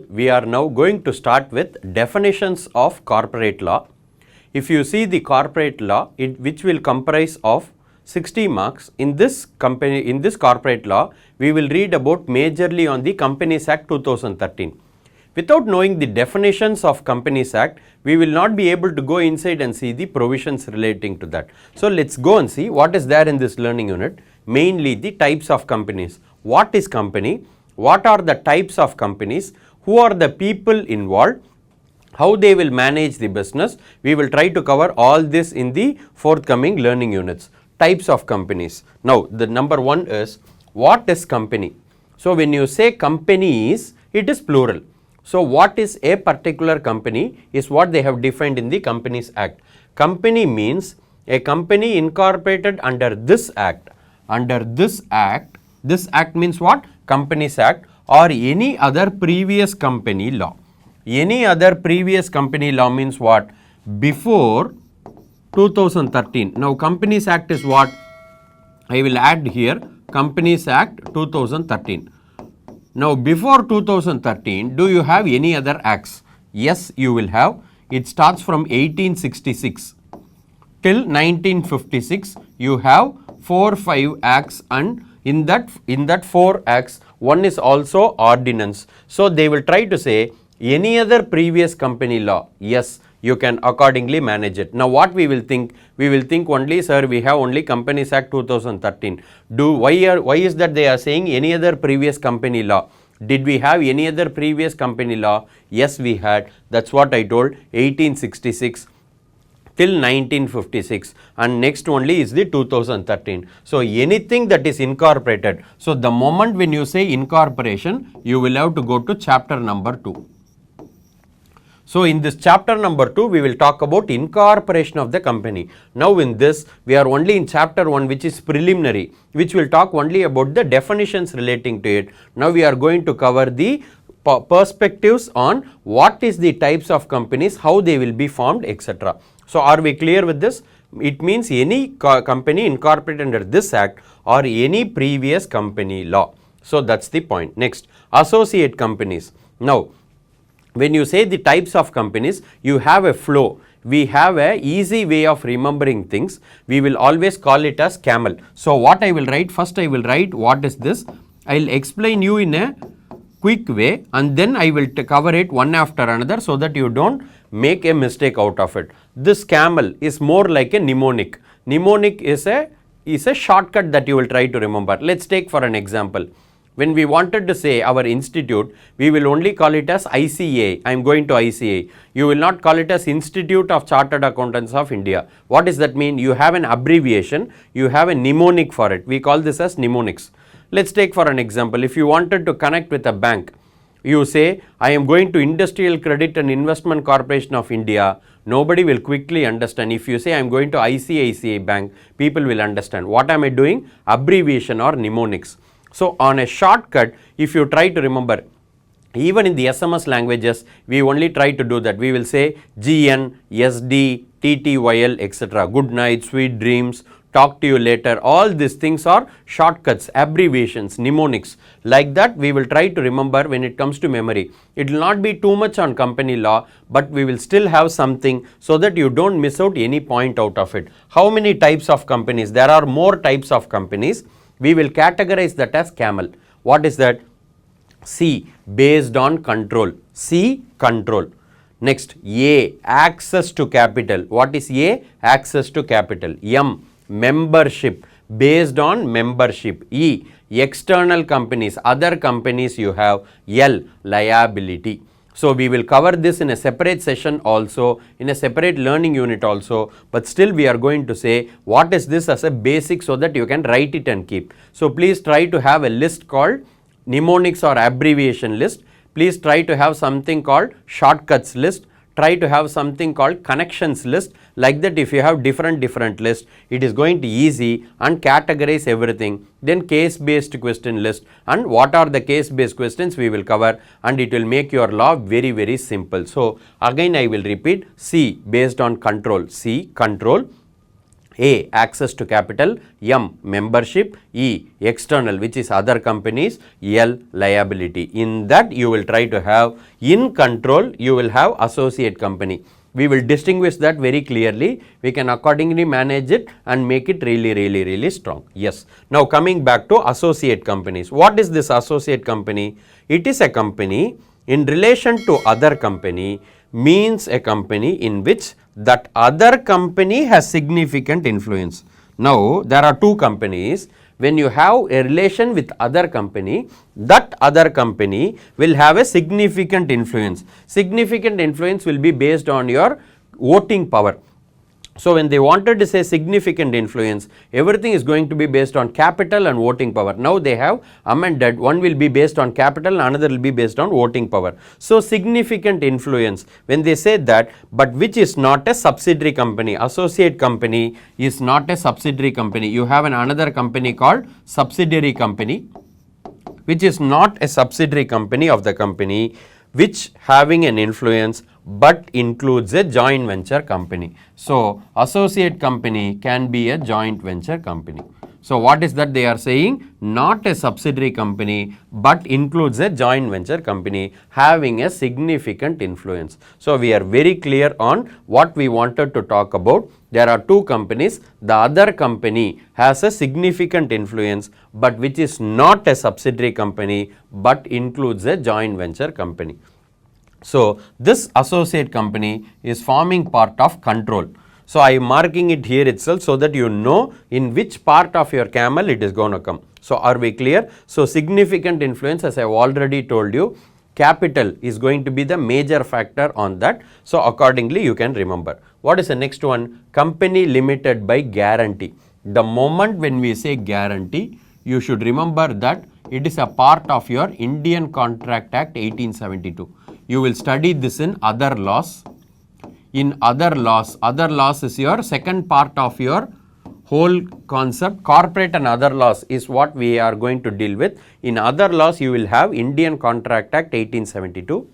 We are now going to start with definitions of corporate law. If you see the corporate law, which will comprise of 60 marks, in this corporate law, we will read about majorly on the Companies Act 2013. Without knowing the definitions of Companies Act, we will not be able to go inside and see the provisions relating to that. So let's go and see what is there in this learning unit. Mainly the types of companies. What is company? What are the types of companies? Who are the people involved? How they will manage the business? We will try to cover all this in the forthcoming learning units. Types of companies. Now the number one is, what is company? So when you say companies, it is plural. So what is a particular company is what they have defined in the Companies Act. Company means a company incorporated under this act. Under this act means what? Companies Act or any other previous company law. Any other previous company law means what? Before 2013. Now Companies Act is what? I will add here Companies Act 2013. Now before 2013, do you have any other acts? Yes, you will have. It starts from 1866 till 1956. You have 4-5 acts, and in that 4 acts, one is also ordinance. So they will try to say any other previous company law. Yes, you can accordingly manage it. Now what we will think? We will think only, sir, we have only Companies Act 2013. Why is that they are saying any other previous company law? Did we have any other previous company law? Yes, we had. That's what I told. 1866 till 1956, and next only is the 2013. So anything that is incorporated. So the moment when you say incorporation, you will have to go to chapter number 2. So in this chapter number 2, we will talk about incorporation of the company. Now in this, we are only in chapter 1, which is preliminary, which will talk only about the definitions relating to it. Now we are going to cover the perspectives on what is the types of companies, how they will be formed, etc. So are we clear with this? It means any company incorporated under this act or any previous company law. So that's the point. Next, associate companies. Now, when you say the types of companies, you have a flow. We have a easy way of remembering things. We will always call it as camel. So what I will write? First I will write what is this. I will explain you in a quick way, and then I will cover it one after another so that you don't make a mistake out of it. This camel is more like a mnemonic. Mnemonic is a shortcut that you will try to remember. Let's take for an example. When we wanted to say our institute, we will only call it as ICA. I am going to ICA. You will not call it as Institute of Chartered Accountants of India. What does that mean? You have an abbreviation. You have a mnemonic for it. We call this as mnemonics. Let's take for an example. If you wanted to connect with a bank, you say, I am going to Industrial Credit and Investment Corporation of India. Nobody will quickly understand. If you say I am going to ICICI Bank, people will understand. What am I doing? Abbreviation or mnemonics. So on a shortcut, if you try to remember, even in the SMS languages, we only try to do that. We will say GN, SD, TTYL, etc. Good night, sweet dreams, talk to you later. All these things are shortcuts, abbreviations, mnemonics. Like that, we will try to remember when it comes to memory. It will not be too much on company law, but we will still have something so that you don't miss out any point out of it. How many types of companies? There are more types of companies. We will categorize that as camel. What is that? C, based on control. C, control. Next, A, access to capital. What is A? Access to capital. M, membership, based on membership. E, external companies, other companies you have. L, liability. So we will cover this in a separate session also, in a separate learning unit also, but still we are going to say what is this as a basic so that you can write it and keep. So please try to have a list called mnemonics or abbreviation list. Please try to have something called shortcuts list. Try to have something called connections list. Like that, if you have different lists, it is going to easy and categorize everything. Then case based question list, and what are the case based questions we will cover, and it will make your law very simple. So again I will repeat, C, based on control. C, control. A. Access to capital. M. Membership. E. External, which is other companies. L. Liability. In that you will try to have, in control you will have associate company. We will distinguish that very clearly. We can accordingly manage it and make it really strong. Yes. Now coming back to associate companies. What is this associate company? It is a company in relation to other company, means a company in which that other company has significant influence. Now there are two companies. When you have a relation with other company, that other company will have a significant influence. Significant influence will be based on your voting power. So when they wanted to say significant influence, everything is going to be based on capital and voting power. Now they have amended, one will be based on capital, another will be based on voting power. So significant influence, when they say that, but which is not a subsidiary company, associate company is not a subsidiary company. You have another company called subsidiary company, which is not a subsidiary company of the company, which having an influence but includes a joint venture company. So associate company can be a joint venture company. So what is that they are saying? Not a subsidiary company but includes a joint venture company having a significant influence. So we are very clear on what we wanted to talk about. There are two companies. The other company has a significant influence but which is not a subsidiary company but includes a joint venture company. So this associate company is forming part of control. So I am marking it here itself so that you know in which part of your camel it is going to come. So are we clear? So significant influence, as I have already told you, capital is going to be the major factor on that. So accordingly you can remember. What is the next one? Company limited by guarantee. The moment when we say guarantee, you should remember that it is a part of your Indian Contract Act 1872. You will study this in other laws. In other laws is your second part of your whole concept. Corporate and other laws is what we are going to deal with. In other laws you will have Indian Contract Act 1872.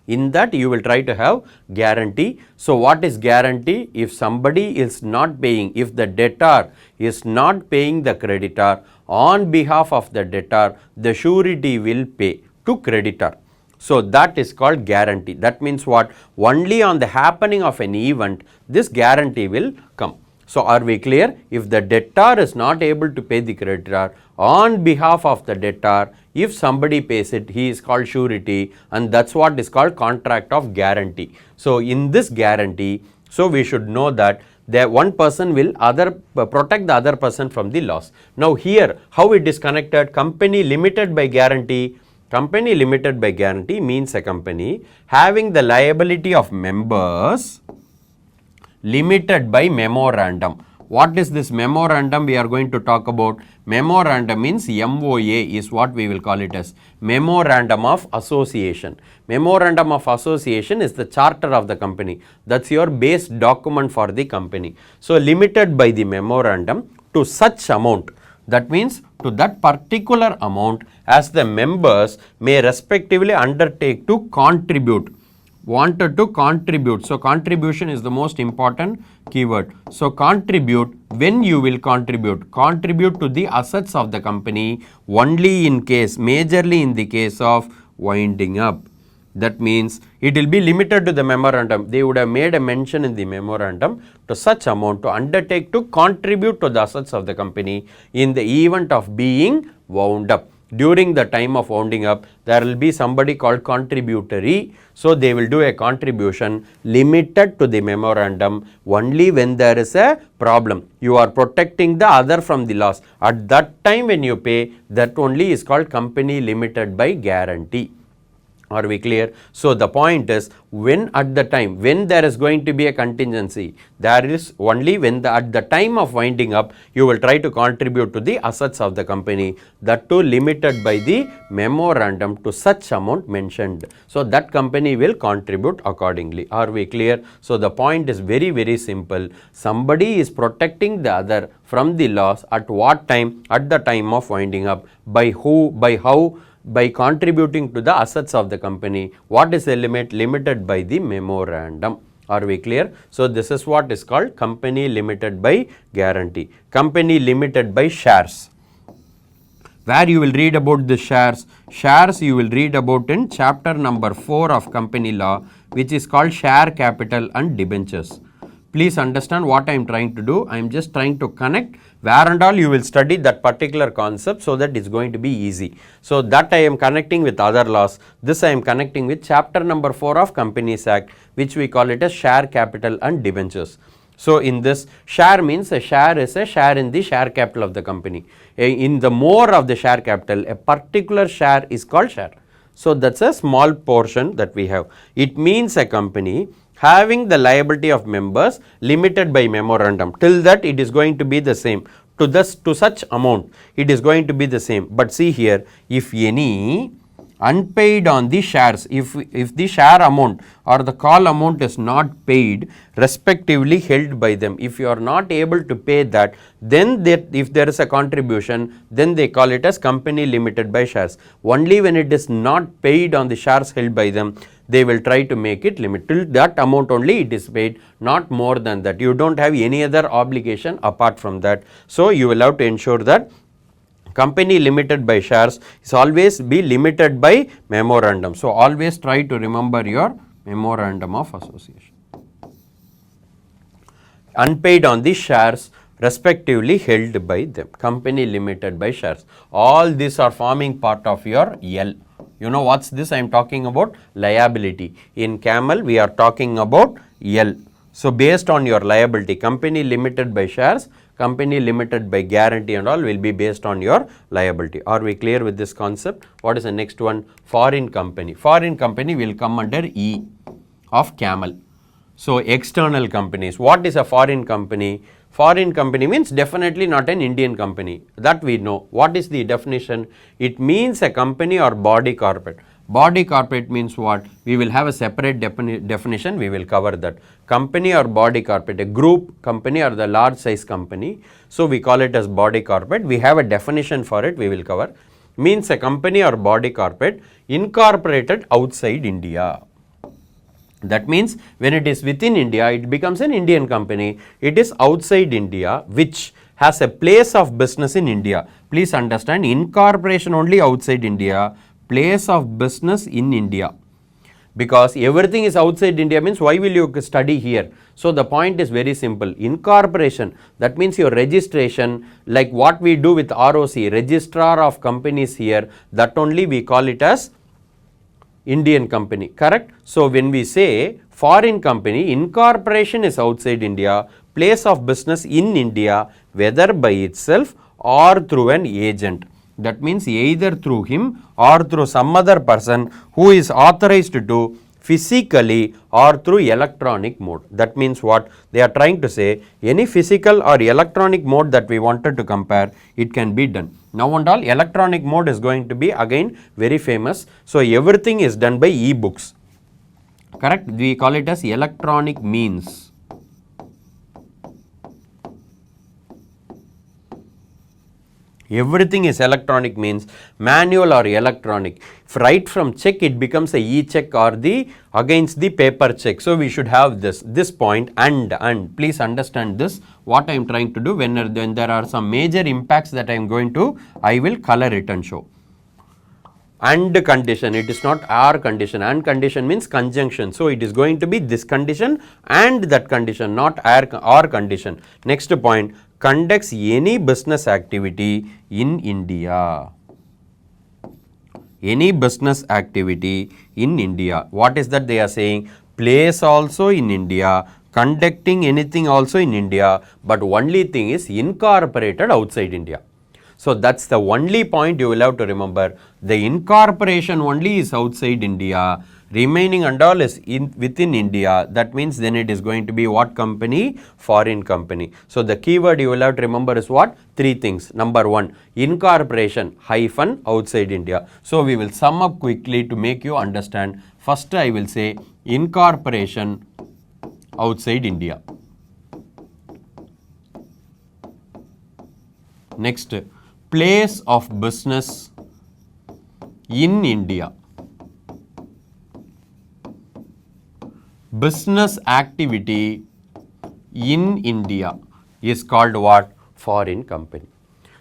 In that you will try to have guarantee. So what is guarantee? If somebody is not paying, if the debtor is not paying the creditor, on behalf of the debtor, the surety will pay to creditor. So that is called guarantee. That means what? Only on the happening of an event, this guarantee will come. So are we clear? If the debtor is not able to pay the creditor, on behalf of the debtor, if somebody pays it, he is called surety, and that's what is called contract of guarantee. So in this guarantee, so we should know that one person will protect the other person from the loss. Now here, how it is connected? Company limited by guarantee. Company limited by guarantee means a company having the liability of members limited by memorandum. What is this memorandum we are going to talk about? Memorandum means MOA is what we will call it as Memorandum of Association. Memorandum of Association is the charter of the company. That's your base document for the company. So limited by the memorandum to such amount. That means to that particular amount as the members may respectively undertake to contribute. Wanted to contribute. So contribution is the most important keyword. So contribute, when you will contribute to the assets of the company only in case, majorly in the case of winding up. That means it will be limited to the memorandum. They would have made a mention in the memorandum to such amount to undertake to contribute to the assets of the company in the event of being wound up. During the time of wounding up, there will be somebody called contributory. So they will do a contribution limited to the memorandum only when there is a problem. You are protecting the other from the loss. At that time when you pay, that only is called company limited by guarantee. Are we clear? So the point is, when at the time, when there is going to be a contingency, there is only when at the time of winding up, you will try to contribute to the assets of the company, that too limited by the memorandum to such amount mentioned. So that company will contribute accordingly. Are we clear? So the point is very simple. Somebody is protecting the other from the loss at what time? At the time of winding up. By who? By how? By contributing to the assets of the company. What is the limit? Limited by the memorandum. Are we clear? So this is what is called company limited by guarantee. Company limited by shares. Where you will read about the shares. Shares you will read about in chapter number 4 of company law, which is called share capital and debentures. Please understand what I am trying to do. I am just trying to connect where and all you will study that particular concept, so that it's going to be easy. So that I am connecting with other laws. This I am connecting with chapter number 4 of Companies Act, which we call it as share capital and debentures. So in this, share means a share is a share in the share capital of the company. In the more of the share capital, a particular share is called share. So that's a small portion that we have. It means a company having the liability of members limited by memorandum. Till that it is going to be the same. To such amount it is going to be the same. But see here, if any unpaid on the shares, if the share amount or the call amount is not paid, respectively held by them, if you are not able to pay that, then if there is a contribution, then they call it as company limited by shares. Only when it is not paid on the shares held by them, they will try to make it limit. Till that amount only it is paid, not more than that. You don't have any other obligation apart from that. So you will have to ensure that company limited by shares is always be limited by memorandum. So always try to remember your memorandum of association. Unpaid on the shares respectively held by them. Company limited by shares. All these are forming part of your L. You know what's this? I am talking about liability. In Camel we are talking about L. So based on your liability, company limited by shares, company limited by guarantee and all will be based on your liability. Are we clear with this concept? What is the next one? Foreign company. Foreign company will come under E of Camel. So external companies. What is a foreign company? Foreign company means definitely not an Indian company. That we know. What is the definition? It means a company or body corporate. Body corporate means what? We will have a separate definition, we will cover that. Company or body corporate, a group company or the large size company. So we call it as body corporate. We have a definition for it, we will cover. Means a company or body corporate incorporated outside India. That means when it is within India, it becomes an Indian company. It is outside India, which has a place of business in India. Please understand, incorporation only outside India, place of business in India. Because everything is outside India means why will you study here? So the point is very simple. Incorporation, that means your registration, like what we do with ROC, Registrar of Companies here, that only we call it as Indian company, correct? So when we say foreign company, incorporation is outside India, place of business in India, whether by itself or through an agent. That means either through him or through some other person who is authorized to physically or through electronic mode. That means what? They are trying to say any physical or electronic mode that we wanted to compare, it can be done. Now and all, electronic mode is going to be again very famous. So everything is done by e-books. Correct? We call it as electronic means. Everything is electronic means manual or electronic. Right from check it becomes a e-check or the against the paper check. So we should have this point and please understand this, what I am trying to do. When there are some major impacts that I am going to, I will color it and show. And condition, it is not or condition. And condition means conjunction. So it is going to be this condition and that condition, not or condition. Next point, conducts any business activity in India. Any business activity in India. What is that they are saying? Place also in India, conducting anything also in India, but only thing is incorporated outside India. So that's the only point you will have to remember. The incorporation only is outside India. Remaining and all is within India. That means then it is going to be what company? Foreign company. So the keyword you will have to remember is what? Three things. Number one, incorporation hyphen outside India. So we will sum up quickly to make you understand. First I will say incorporation outside India. Next, place of business in India. business activity in India is called what? Foreign company.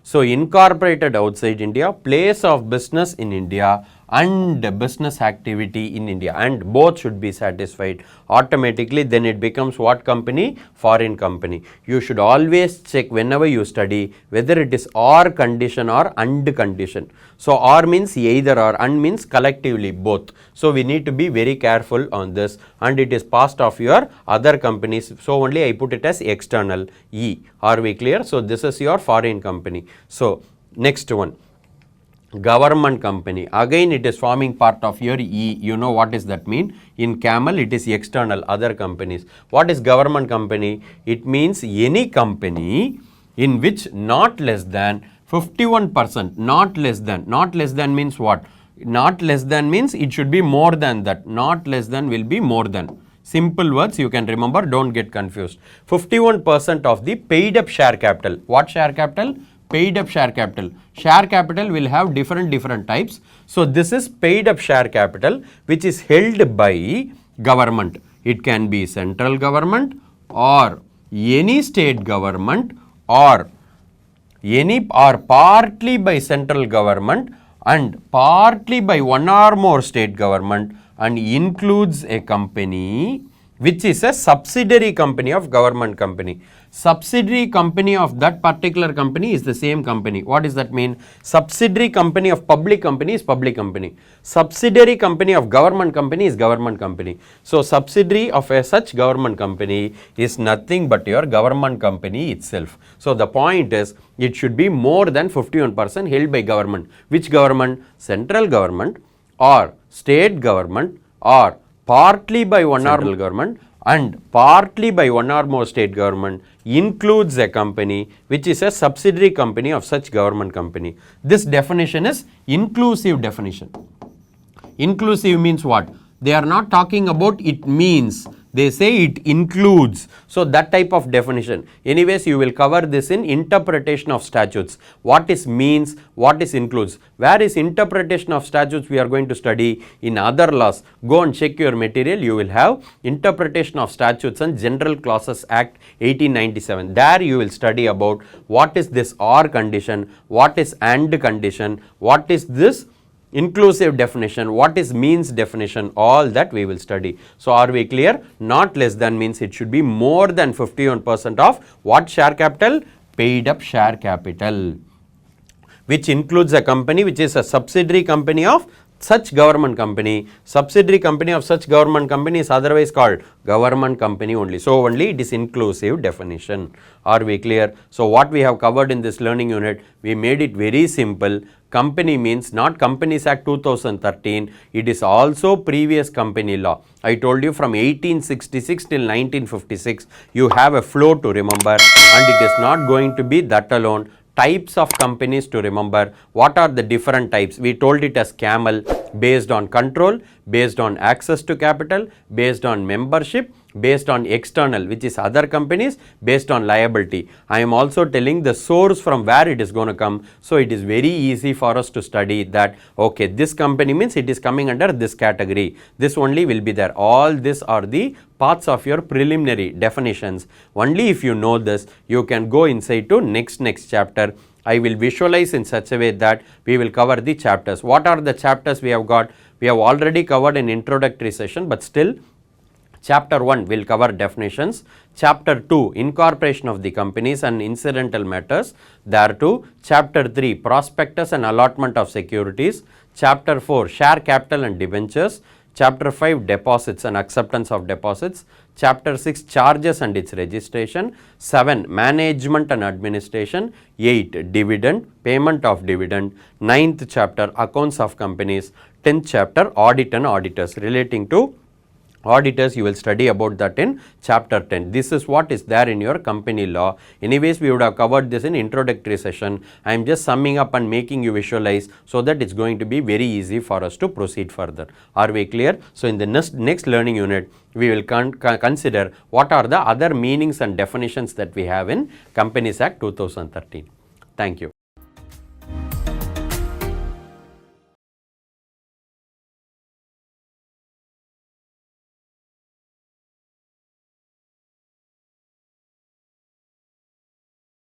So, incorporated outside India, place of business in India and business activity in India, and both should be satisfied automatically, then it becomes what company? Foreign company. You should always check whenever you study whether it is or condition or and condition. So, or means either or, and means collectively both. So, we need to be very careful on this, and it is past of your other companies. So, only I put it as external E. Are we clear? So, this is your foreign company. So, next one, government company. Again it is forming part of your E. You know what is that mean? In Camel it is external, other companies. What is government company? It means any company in which not less than 51%, not less than means what? Not less than means it should be more than that. Not less than will be more than. Simple words you can remember, don't get confused. 51% of the paid up share capital. What share capital? Paid up share capital. Share capital will have different types. So, this is paid up share capital which is held by government. It can be central government or any state government or partly by central government and partly by one or more state government, and includes a company which is a subsidiary company of government company. Subsidiary company of that particular company is the same company. What does that mean? Subsidiary company of public company is public company. Subsidiary company of government company is government company. So, subsidiary of a such government company is nothing but your government company itself. So, the point is it should be more than 51% held by government. Which government? Central government or state government or partly by one or more government and partly by one or more state government, includes a company which is a subsidiary company of such government company. This definition is inclusive definition. Inclusive means what? They are not talking about it means, they say it includes. So, that type of definition. Anyways, you will cover this in interpretation of statutes. What is means, what is includes. Where is interpretation of statutes we are going to study? In other laws. Go and check your material, you will have interpretation of statutes and General Clauses Act 1897. There you will study about what is this or condition, what is and condition, what is this inclusive definition, what is means definition, all that we will study. So, are we clear? Not less than means it should be more than 51% of what share capital? Paid up share capital, which includes a company which is a subsidiary company of such government company. Subsidiary company of such government company is otherwise called government company only. So, only it is inclusive definition. Are we clear? So, what we have covered in this learning unit, we made it very simple. Company means not Companies Act 2013, it is also previous company law. I told you from 1866 till 1956, you have a flow to remember, and it is not going to be that alone. Types of companies to remember. What are the different types? We told it as Camel, based on control, based on access to capital, based on membership, based on external, which is other companies, based on liability. I am also telling the source from where it is going to come. So, it is very easy for us to study that, okay, this company means it is coming under this category. This only will be there. All these are the parts of your preliminary definitions. Only if you know this, you can go inside to next chapter. I will visualize in such a way that we will cover the chapters. What are the chapters we have got? We have already covered in introductory session, but still Chapter 1 will cover definitions. Chapter 2 incorporation of the companies and incidental matters. Thereto Chapter 3 prospectus and allotment of securities. Chapter 4 share capital and debentures. Chapter 5 deposits and acceptance of deposits. Chapter 6 charges and its registration. 7 management and administration. 8 dividend, payment of dividend. 9th chapter accounts of companies. 10th chapter audit and auditors. Relating to auditors, you will study about that in chapter 10. This is what is there in your company law. Anyways, we would have covered this in introductory session. I am just summing up and making you visualize so that it's going to be very easy for us to proceed further. Are we clear? So, in the next learning unit, we will consider what are the other meanings and definitions that we have in Companies Act 2013. Thank you.